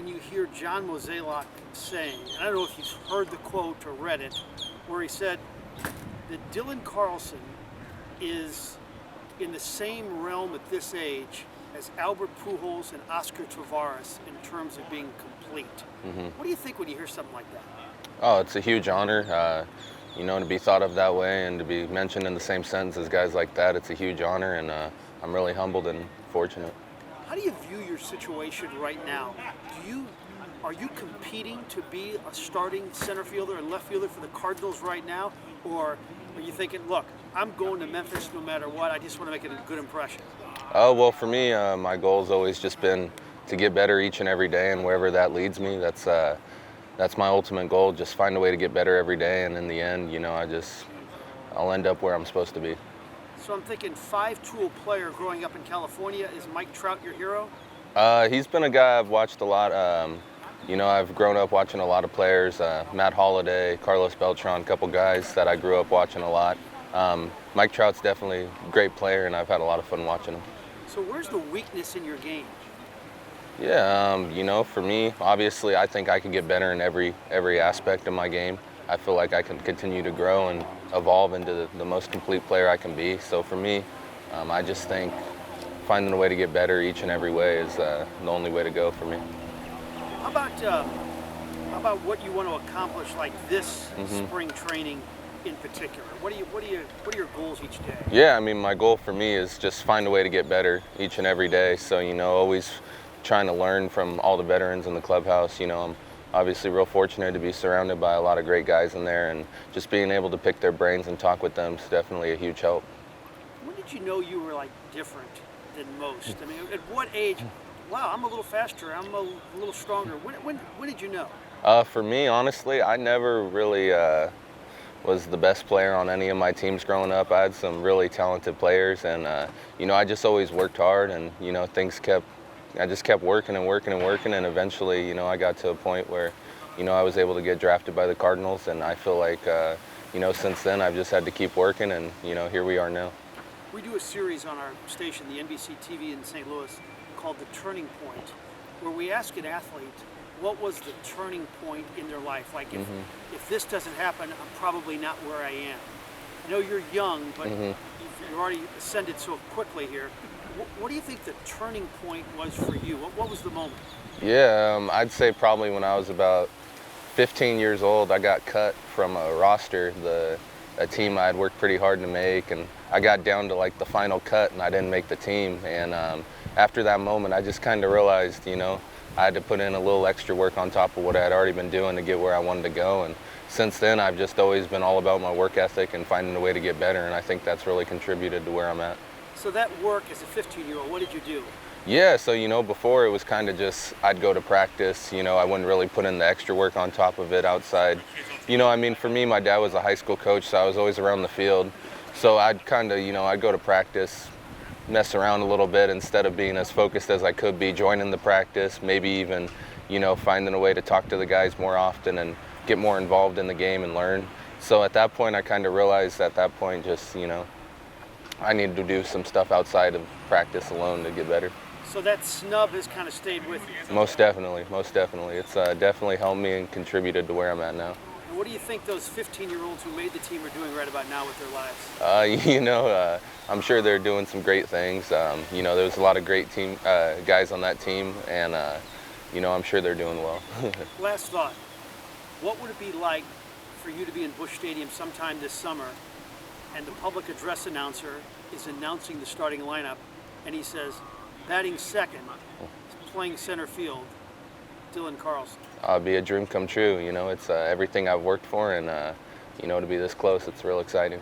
when you hear John Mozeliak saying, and I don't know if you've heard the quote or read it, where he said that Dylan Carlson is in the same realm at this age as Albert Pujols and Oscar Taveras in terms of being complete. What do you think when you hear something like that? Oh, it's a huge honor, to be thought of that way and to be mentioned in the same sentence as guys like that. It's a huge honor, and I'm really humbled and fortunate. How do you view your situation right now? Are you competing to be a starting center fielder and left fielder for the Cardinals right now? Or are you thinking, look, I'm going to Memphis no matter what, I just want to make a good impression? Well, for me, my goal has always just been to get better each and every day, and wherever that leads me, that's my ultimate goal. Just find a way to get better every day, and in the end, I'll end up where I'm supposed to be. So I'm thinking five-tool player growing up in California. Is Mike Trout your hero? He's been a guy I've watched a lot. I've grown up watching a lot of players, Matt Holliday, Carlos Beltran, a couple guys that I grew up watching a lot. Mike Trout's definitely a great player, and I've had a lot of fun watching him. So where's the weakness in your game? Yeah, for me, obviously, I think I can get better in every aspect of my game. I feel like I can continue to grow and evolve into the most complete player I can be. So for me, I just think finding a way to get better each and every way is the only way to go for me. How about what you want to accomplish, like this spring training in particular? What are your goals each day? Yeah, my goal for me is just find a way to get better each and every day. So always trying to learn from all the veterans in the clubhouse. I'm obviously real fortunate to be surrounded by a lot of great guys in there, and just being able to pick their brains and talk with them is definitely a huge help. When did you know you were different than most? At what age? Wow, I'm a little faster. I'm a little stronger. When did you know? For me, honestly, I never really was the best player on any of my teams growing up. I had some really talented players, and I just always worked hard, and I just kept working and working and working, and eventually, I got to a point where, I was able to get drafted by the Cardinals, and I feel like, since then I've just had to keep working, and, here we are now. We do a series on our station, the NBC TV in St. Louis, called The Turning Point, where we ask an athlete, what was the turning point in their life? If this doesn't happen, I'm probably not where I am. I know you're young, but you've already ascended so quickly here. What do you think the turning point was for you? What was the moment? Yeah, I'd say probably when I was about 15 years old, I got cut from a roster, a team I had worked pretty hard to make, and I got down to the final cut, and I didn't make the team. And after that moment, I just kind of realized, I had to put in a little extra work on top of what I had already been doing to get where I wanted to go. And since then, I've just always been all about my work ethic and finding a way to get better, and I think that's really contributed to where I'm at. So that work as a 15-year-old, what did you do? Yeah, so before it was kind of just, I'd go to practice, I wouldn't really put in the extra work on top of it outside. For me, my dad was a high school coach, so I was always around the field. So I'd kind of, I'd go to practice, mess around a little bit instead of being as focused as I could be, joining the practice, maybe even, finding a way to talk to the guys more often and get more involved in the game and learn. So at that point, I kind of realized just, I needed to do some stuff outside of practice alone to get better. So that snub has kind of stayed with you? Most definitely. It's definitely helped me and contributed to where I'm at now. And what do you think those 15-year-olds who made the team are doing right about now with their lives? I'm sure they're doing some great things. There was a lot of great team guys on that team, and I'm sure they're doing well. Last thought. What would it be like for you to be in Busch Stadium sometime this summer, and the public address announcer is announcing the starting lineup, and he says, batting second, playing center field, Dylan Carlson? It'd be a dream come true. It's everything I've worked for, and to be this close, it's real exciting.